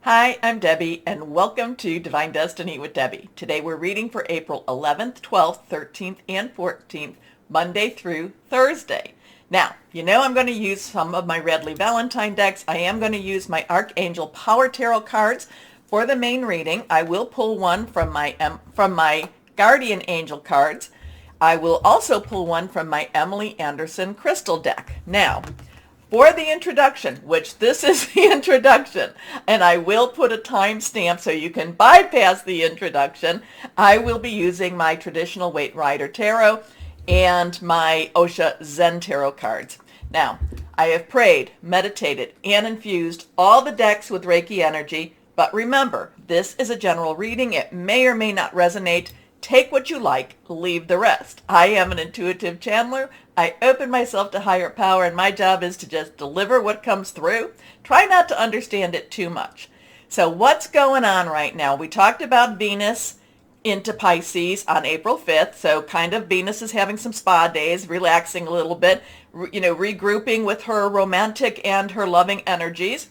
Hi, I'm Debbie, and welcome to Divine Destiny with Debbie. Today we're reading for April 11th, 12th, 13th, and 14th, Monday through Thursday. Now, I'm going to use some of my Redley Valentine decks. I am going to use my Archangel Power Tarot cards for the main reading. I will pull one from my Guardian Angel cards. I will also pull one from my Emily Anderson Crystal deck. Now, for the introduction, which this is the introduction, and I will put a timestamp so you can bypass the introduction, I will be using my traditional Waite Rider Tarot and my Osha Zen Tarot cards. Now, I have prayed, meditated, and infused all the decks with Reiki energy, but remember, this is a general reading. It may or may not resonate. Take what you like, leave the rest. I am an intuitive channeler. I open myself to higher power, and my job is to just deliver what comes through. Try not to understand it too much. So what's going on right now? We talked about Venus into Pisces on April 5th. So kind of Venus is having some spa days, relaxing a little bit, regrouping with her romantic and her loving energies.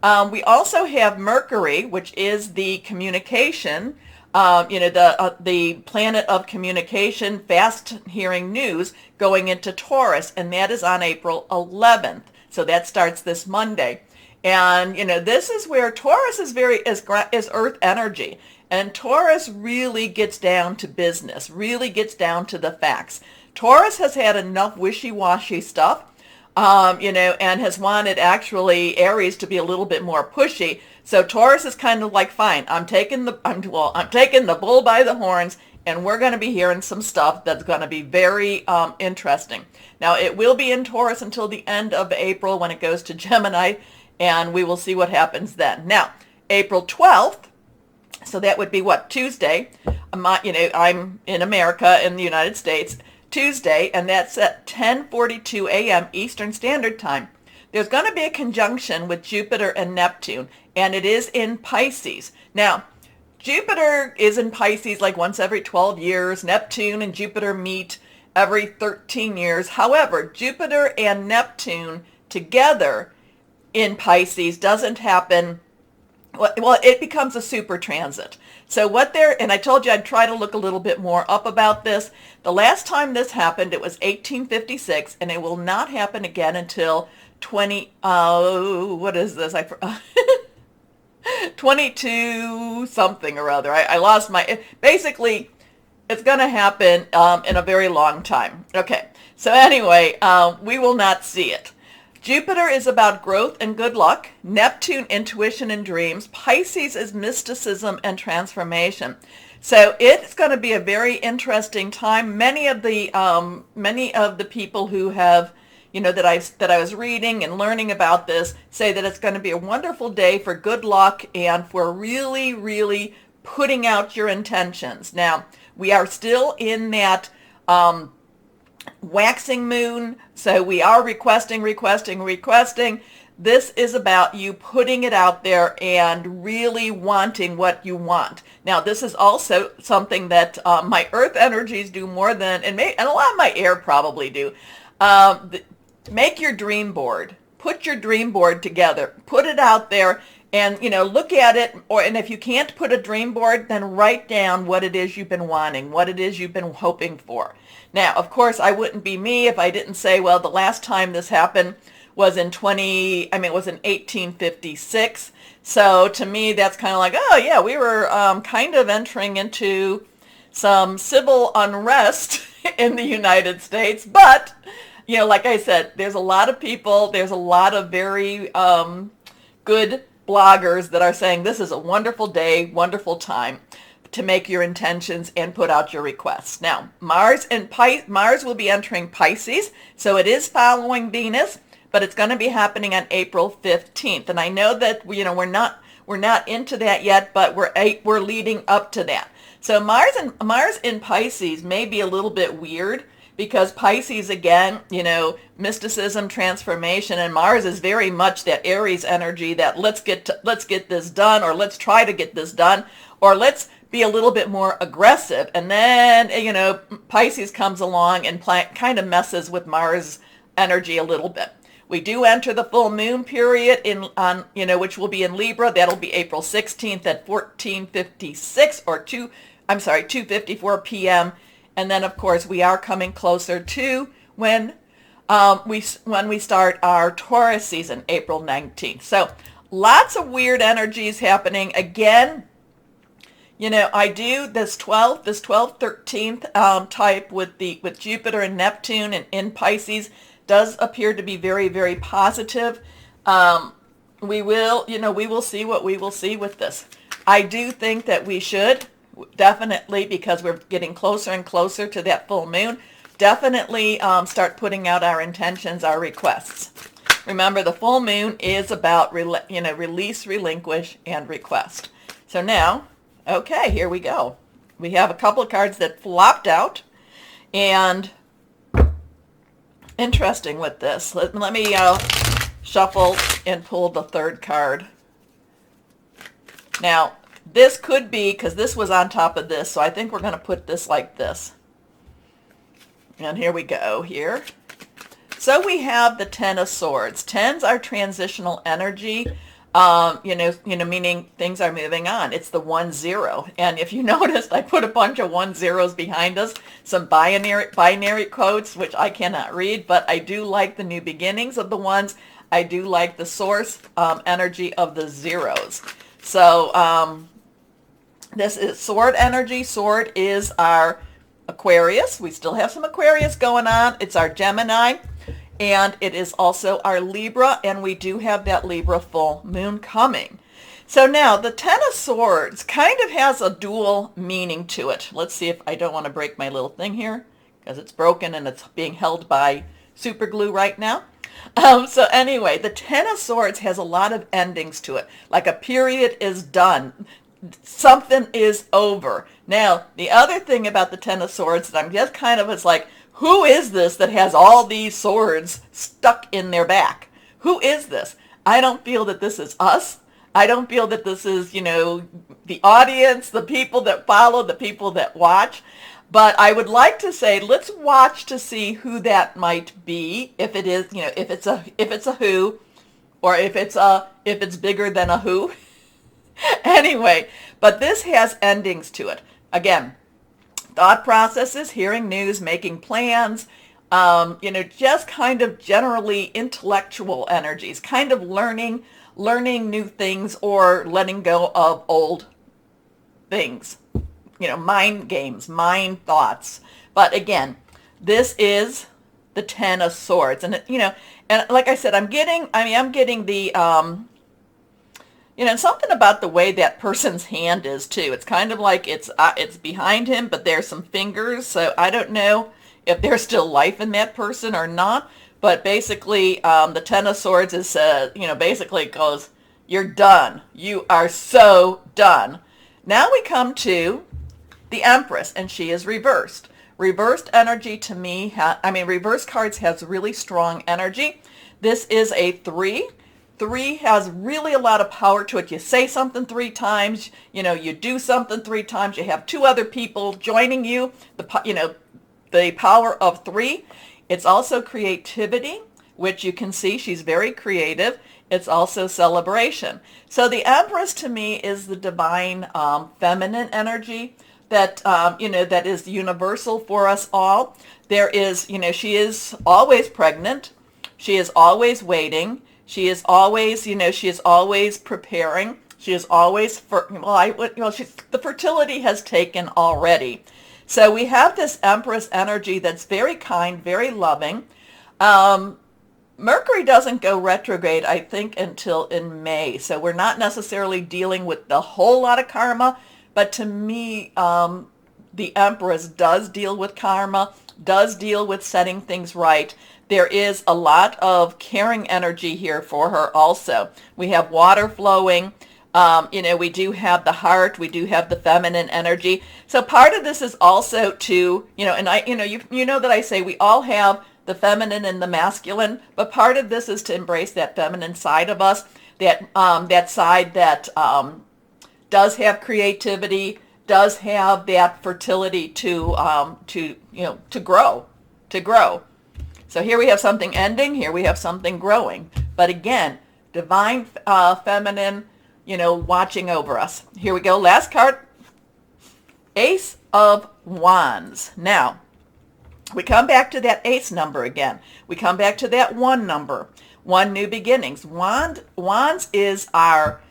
We also have Mercury, which is the communication, the planet of communication, fast hearing news, going into Taurus, and that is on April 11th. So that starts this Monday. And, this is where Taurus is is earth energy. And Taurus really gets down to business, really gets down to the facts. Taurus has had enough wishy-washy stuff, and has wanted actually Aries to be a little bit more pushy. So Taurus is kind of like, fine, I'm taking the bull by the horns, and we're going to be hearing some stuff that's going to be very interesting. Now, it will be in Taurus until the end of April when it goes to Gemini, and we will see what happens then. Now, April 12th, so that would be Tuesday. I'm in America, in the United States, Tuesday, and that's at 10:42 a.m. Eastern Standard Time. There's going to be a conjunction with Jupiter and Neptune, and it is in Pisces. Now, Jupiter is in Pisces like once every 12 years. Neptune and Jupiter meet every 13 years. However, Jupiter and Neptune together in Pisces doesn't happen. Well, it becomes a super transit. So and I told you I'd try to look a little bit more up about this. The last time this happened, it was 1856, and it will not happen again until 22 something or other. I lost basically, it's going to happen in a very long time. Okay, so anyway, we will not see it. Jupiter is about growth and good luck. Neptune, intuition and dreams. Pisces is mysticism and transformation. So it's going to be a very interesting time. Many of the people who have, that I was reading and learning about this say that it's going to be a wonderful day for good luck and for really, really putting out your intentions. Now, we are still in that waxing moon, so we are requesting. This is about you putting it out there and really wanting what you want. Now, this is also something that my earth energies do more than, and a lot of my air probably do. Make your dream board. Put your dream board together. Put it out there and, look at it. And if you can't put a dream board, then write down what it is you've been wanting, what it is you've been hoping for. Now, of course, I wouldn't be me if I didn't say, well, the last time this happened was in 1856. So to me, that's kind of like, oh yeah, we were kind of entering into some civil unrest in the United States. But, like I said, there's a lot of people, there's a lot of very good bloggers that are saying this is a wonderful day, wonderful time to make your intentions and put out your requests. Now, Mars will be entering Pisces, so it is following Venus, but it's going to be happening on April 15th. And I know that we're not into that yet, but we're leading up to that. So Mars in Pisces may be a little bit weird because Pisces, again, mysticism, transformation, and Mars is very much that Aries energy that let's get this done, or let's try to get this done, or let's be a little bit more aggressive. And then, Pisces comes along and kind of messes with Mars energy a little bit. We do enter the full moon period which will be in Libra. That'll be April 16th at 14:56 or 2:54 p.m. And then, of course, we are coming closer to when we start our Taurus season, April 19th. So lots of weird energies happening. Again, I do this 12th, 13th type with Jupiter and Neptune and in Pisces does appear to be very, very positive. We will see what we will see with this. I do think that we should definitely, because we're getting closer and closer to that full moon, definitely start putting out our intentions, our requests. Remember, the full moon is about release, relinquish, and request. So now, okay, here we go. We have a couple of cards that flopped out, and interesting with this. Let me shuffle and pull the third card. Now, this could be, because this was on top of this, so I think we're going to put this like this. And here we go here. So we have the Ten of Swords. Tens are transitional energy, meaning things are moving on. It's the 1-0. And if you noticed, I put a bunch of 1-0s behind us, some binary codes, which I cannot read, but I do like the new beginnings of the ones. I do like the source energy of the zeros. So this is sword energy. Sword is our Aquarius. We still have some Aquarius going on. It's our Gemini, and it is also our Libra, and we do have that Libra full moon coming. So now the Ten of Swords kind of has a dual meaning to it. Let's see if I don't want to break my little thing here because it's broken and it's being held by super glue right now. So anyway, the Ten of Swords has a lot of endings to it. Like a period is done. Something is over. Now, the other thing about the Ten of Swords that I'm just it's like, who is this that has all these swords stuck in their back? Who is this? I don't feel that this is us. I don't feel that this is, the audience, the people that follow, the people that watch. But I would like to say, let's watch to see who that might be. If it is, if it's a who, or if it's bigger than a who. Anyway, but this has endings to it. Again, thought processes, hearing news, making plans, just kind of generally intellectual energies, kind of learning new things or letting go of old things, mind games, mind thoughts. But again, this is the Ten of Swords. And, and like I said, I'm getting the, something about the way that person's hand is too. It's kind of like it's behind him, but there's some fingers. So I don't know if there's still life in that person or not. But basically, the Ten of Swords is, basically goes, you're done. You are so done. Now we come to the Empress, and she is reversed. Reversed energy to me, reverse cards has really strong energy. This is a 3. 3 has really a lot of power to it. You say something 3 times, you do something 3 times, you have 2 other people joining you, the power of 3. It's also creativity, which you can see she's very creative. It's also celebration. So the Empress to me is the divine feminine energy that, that is universal for us all. There is, she is always pregnant. She is always waiting. She is always, she is always preparing. She is always, the fertility has taken already. So we have this Empress energy that's very kind, very loving. Mercury doesn't go retrograde, I think, until in May. So we're not necessarily dealing with the whole lot of karma. But to me, the Empress does deal with karma, does deal with setting things right. There is a lot of caring energy here for her also. We have water flowing. We do have the heart. We do have the feminine energy. So part of this is also to, and I, you know that I say we all have the feminine and the masculine, but part of this is to embrace that feminine side of us, that side that does have creativity, does have that fertility to grow. So here we have something ending, here we have something growing. But again, divine feminine, watching over us. Here we go. Last card, Ace of Wands. Now, we come back to that ace number again. We come back to that one number. One, new beginnings. Wands is our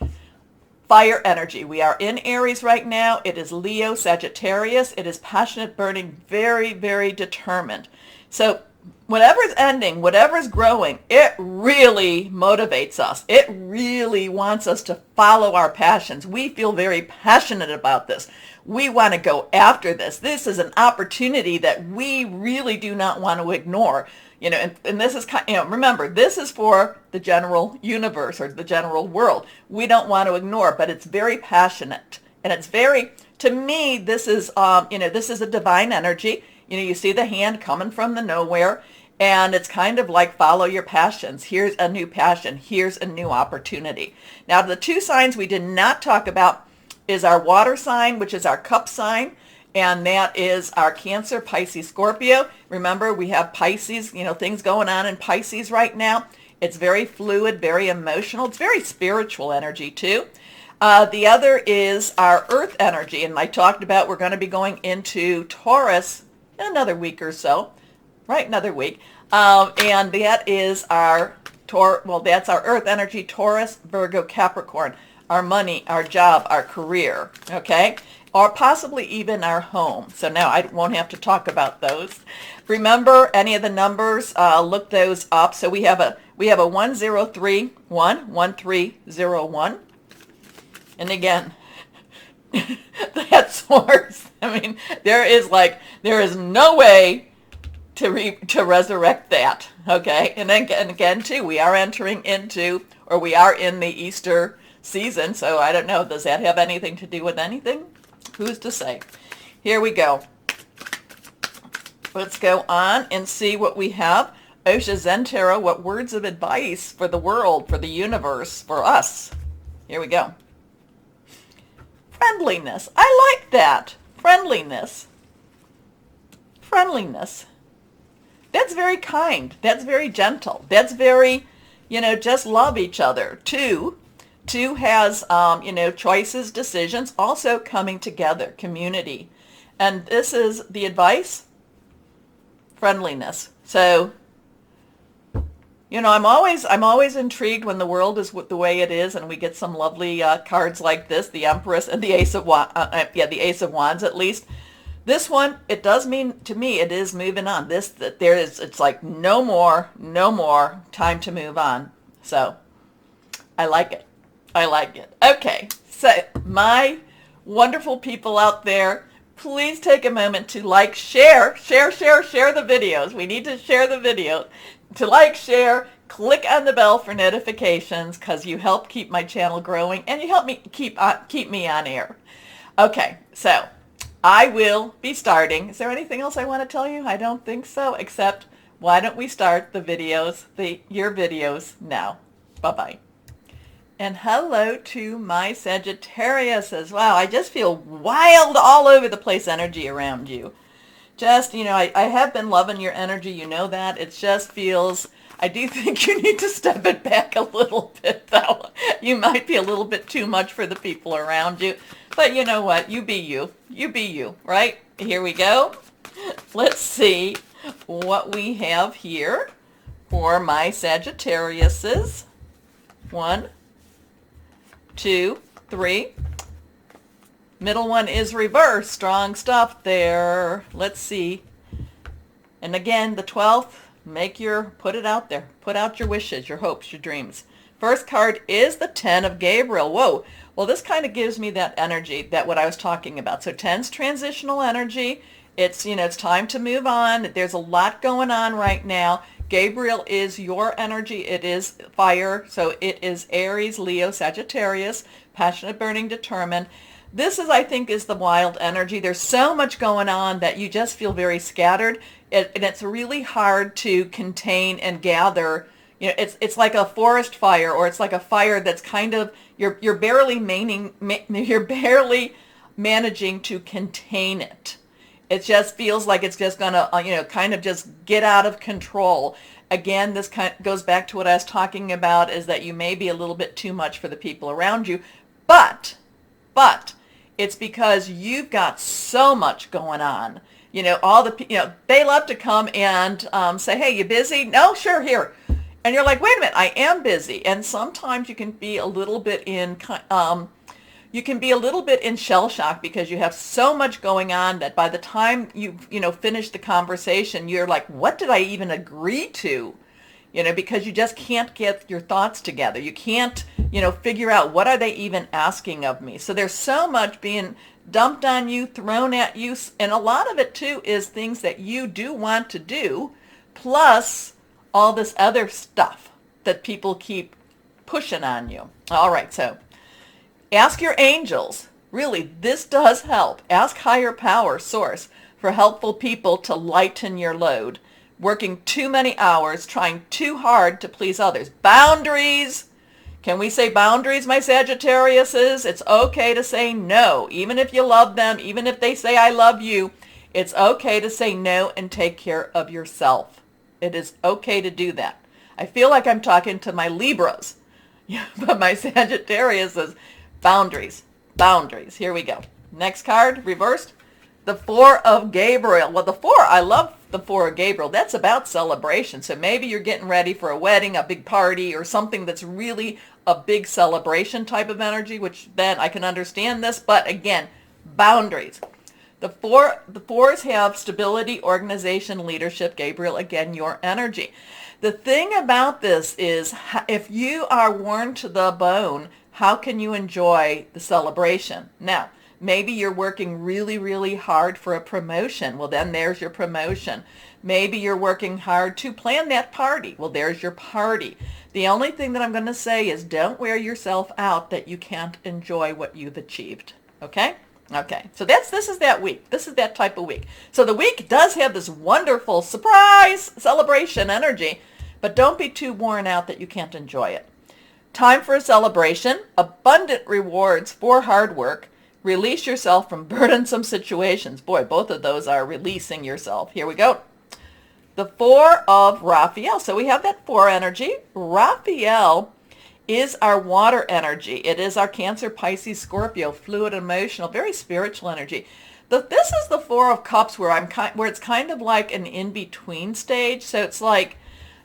fire energy. We are in Aries right now. It is Leo, Sagittarius. It is passionate, burning, very, very determined. So whatever's ending, whatever's growing, it really motivates us. It really wants us to follow our passions. We feel very passionate about this. We want to go after this. This is an opportunity that we really do not want to ignore. And this is, remember, this is for the general universe or the general world. We don't want to ignore, but it's very passionate. And it's very, to me, this is a divine energy. You see the hand coming from the nowhere, and it's kind of like follow your passions. Here's a new passion. Here's a new opportunity. Now, the two signs we did not talk about is our water sign, which is our cup sign, and that is our Cancer, Pisces, Scorpio. Remember, we have Pisces, things going on in Pisces right now. It's very fluid, very emotional. It's very spiritual energy, too. The other is our earth energy, and I talked about we're going to be going into Taurus in another week or so, right? Another week. And that is that's our earth energy, Taurus, Virgo, Capricorn, our money, our job, our career, okay? Or possibly even our home. So now I won't have to talk about those. Remember any of the numbers, look those up. So we have a 1031, 1301. And again, that source, there is no way to resurrect that, okay? And again, too, we are entering into, or we are in the Easter season, so I don't know, does that have anything to do with anything? Who's to say? Here we go. Let's go on and see what we have. Osha Zen Tarot, what words of advice for the world, for the universe, for us? Here we go. Friendliness. I like that. Friendliness. Friendliness. That's very kind. That's very gentle. That's very, just love each other. Two has, choices, decisions, also coming together, community. And this is the advice, friendliness. So, I'm always intrigued when the world is the way it is, and we get some lovely cards like this, the Empress and the Ace of the Ace of Wands at least. This one, it does mean to me, it is moving on. It's like no more time to move on. So, I like it. Okay, so my wonderful people out there, please take a moment to share the videos. We need to share the video. To share, click on the bell for notifications because you help keep my channel growing and you help me keep me on air. Okay, so I will be starting. Is there anything else I want to tell you? I don't think so, except why don't we start the videos, your videos now. Bye-bye. And hello to my Sagittarius as well. I just feel wild all over the place energy around you. Just, I have been loving your energy. You know that. It just feels, I do think you need to step it back a little bit, though. You might be a little bit too much for the people around you. But you know what? You be you. You be you, right? Here we go. Let's see what we have here for my Sagittariuses. 1, 2, 3. Middle one is reversed. Strong stuff there. Let's see. And again, the 12th, put it out there. Put out your wishes, your hopes, your dreams. First card is the 10 of Gabriel. Whoa. Well, this kind of gives me that energy, that what I was talking about. So 10's transitional energy. It's, it's time to move on. There's a lot going on right now. Gabriel is your energy. It is fire. So it is Aries, Leo, Sagittarius, passionate, burning, determined. This is, I think, is the wild energy. There's so much going on that you just feel very scattered. And it's really hard to contain and gather. It's like a forest fire, or it's like a fire that's kind of, you're barely managing to contain it. It just feels like it's just going to, kind of just get out of control. Again, this kind of goes back to what I was talking about, is that you may be a little bit too much for the people around you, but it's because you've got so much going on. They love to come and say, hey, you busy? No, sure, here. And you're like, wait a minute, I am busy. And sometimes you can be a little bit in shell shock because you have so much going on that by the time you finish the conversation, you're like, what did I even agree to? Because you just can't get your thoughts together. You can't, figure out what are they even asking of me. So there's so much being dumped on you, thrown at you. And a lot of it too is things that you do want to do, plus all this other stuff that people keep pushing on you. All right, so ask your angels. Really, this does help. Ask higher power source for helpful people to lighten your load. Working too many hours, trying too hard to please others. Boundaries. Can we say boundaries, my Sagittariuses? It's okay to say no. Even if you love them, even if they say I love you, it's okay to say no and take care of yourself. It is okay to do that. I feel like I'm talking to my Libras, but my Sagittarius is boundaries. Boundaries. Here we go. Next card, reversed. The Four of Gabriel. Well, I love the Four of Gabriel. That's about celebration. So maybe you're getting ready for a wedding, a big party, or something that's really a big celebration type of energy, which then I can understand this. But again, boundaries. The fours have stability, organization, leadership. Gabriel, again, your energy. The thing about this is, if you are worn to the bone, how can you enjoy the celebration? Now, maybe you're working really, really hard for a promotion. Well, then there's your promotion. Maybe you're working hard to plan that party. Well, there's your party. The only thing that I'm going to say is don't wear yourself out that you can't enjoy what you've achieved. Okay? Okay. So this is that week. This is that type of week. So the week does have this wonderful surprise celebration energy, but don't be too worn out that you can't enjoy it. Time for a celebration. Abundant rewards for hard work. Release yourself from burdensome situations. Boy, both of those are releasing yourself. Here we go. The Four of Raphael. So we have that four energy. Raphael is our water energy. It is our Cancer, Pisces, Scorpio, fluid, emotional, very spiritual energy. This is the Four of Cups where it's kind of like an in-between stage. So it's like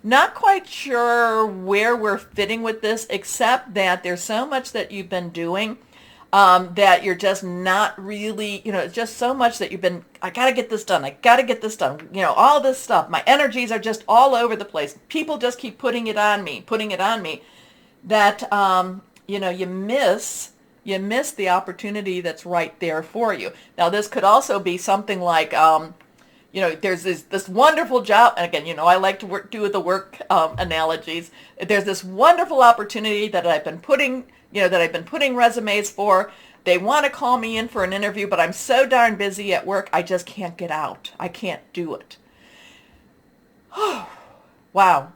not quite sure where we're fitting with this, except that there's so much that you've been doing that you're just not really, just so much that you've been, I got to get this done. I got to get this done. All this stuff. My energies are just all over the place. People just keep putting it on me, that, you miss the opportunity that's right there for you. Now, this could also be something like, there's this wonderful job. And again, I like to do the work analogies. There's this wonderful opportunity that I've been putting resumes for. They want to call me in for an interview, but I'm so darn busy at work, I just can't get out. I can't do it. Wow.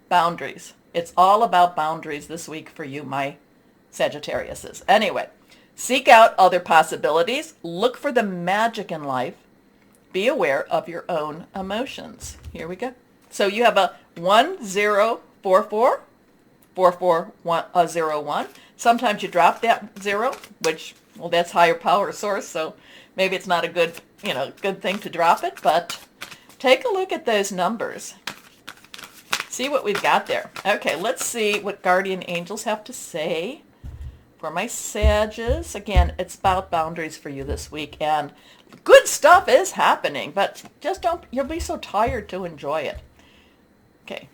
Boundaries. It's all about boundaries this week for you, my Sagittariuses. Anyway, seek out other possibilities. Look for the magic in life. Be aware of your own emotions. Here we go. So you have a 1044. 4401. Sometimes you drop that zero, which, well, that's higher power source, so maybe it's not a good thing to drop it, but take a look at those numbers. See what we've got there. Okay, let's see what guardian angels have to say for my Sages. Again, it's about boundaries for you this week, and good stuff is happening, but just you'll be so tired to enjoy it. Okay.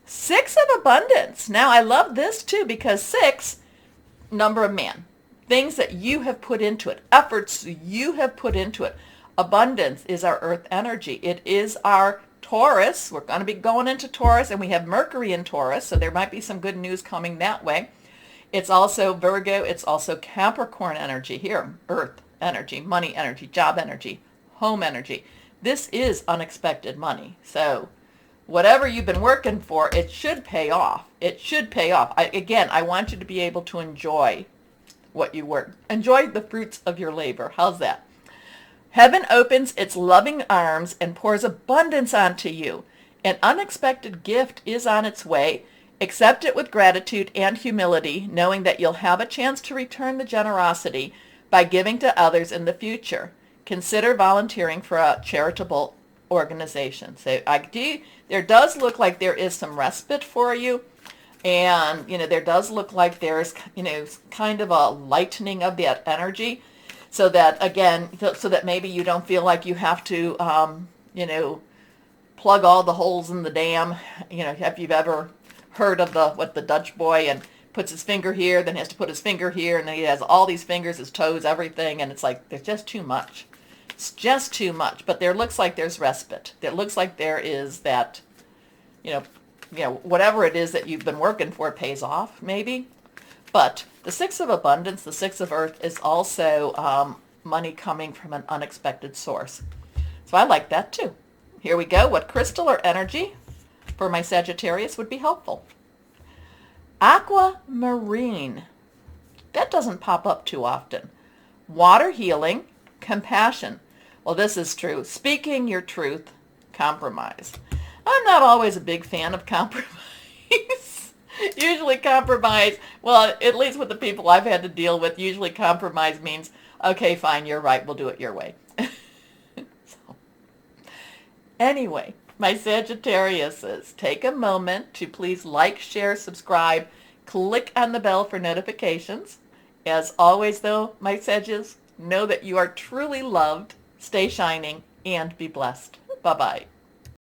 Six of Abundance. Now, I love this too because 6, number of man. Things that you have put into it. Efforts you have put into it. Abundance is our earth energy. It is our Taurus. We're going to be going into Taurus, and we have Mercury in Taurus, so there might be some good news coming that way. It's also Virgo. It's also Capricorn energy here. Earth energy, money energy, job energy, home energy. This is unexpected money. So whatever you've been working for, it should pay off. It should pay off. I want you to be able to enjoy what you work. Enjoy the fruits of your labor. How's that? Heaven opens its loving arms and pours abundance onto you. An unexpected gift is on its way. Accept it with gratitude and humility, knowing that you'll have a chance to return the generosity by giving to others in the future. Consider volunteering for a charitable organization. So there does look like there is some respite for you. And, there does look like there's, kind of a lightening of that energy. So that, again, so that maybe you don't feel like you have to, plug all the holes in the dam. If you've ever heard of the Dutch boy and puts his finger here, then he has to put his finger here, and then he has all these fingers, his toes, everything, and it's like, there's just too much. It's just too much. But there looks like there's respite. It looks like there is that, whatever it is that you've been working for pays off, maybe. But the Six of Abundance, the Six of Earth, is also money coming from an unexpected source. So I like that too. Here we go. What crystal or energy for my Sagittarius would be helpful? Aquamarine. That doesn't pop up too often. Water healing, compassion. Well, this is true. Speaking your truth, compromise. I'm not always a big fan of compromise. Usually compromise, well, at least with the people I've had to deal with, usually compromise means, okay, fine, you're right, we'll do it your way. So, anyway, my Sagittariuses, take a moment to please like, share, subscribe, click on the bell for notifications. As always, though, my Sagittarius, know that you are truly loved, stay shining, and be blessed. Bye-bye.